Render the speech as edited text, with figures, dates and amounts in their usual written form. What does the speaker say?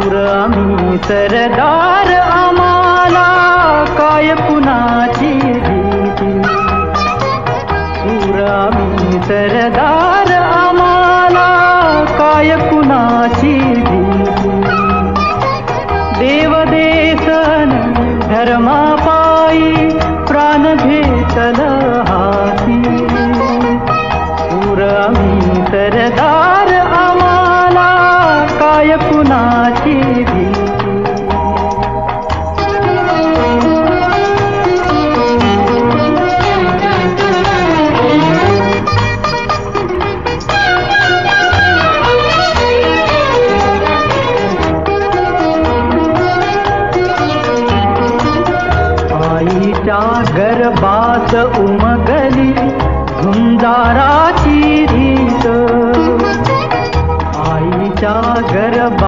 शूर आम्ही सरदार, आम्हाला काय कुणाची भीती. शूर आम्ही सरदार, आम्हाला काय कुणाची भीती. देव देसन धर्मापायी प्राण घेतल हाती. शूर आम्ही सरदार, आम्हाला काय कुणाची भीती. आईच्या गर्भात उमगली झुंजाराची रीत. आईच्या गर्भात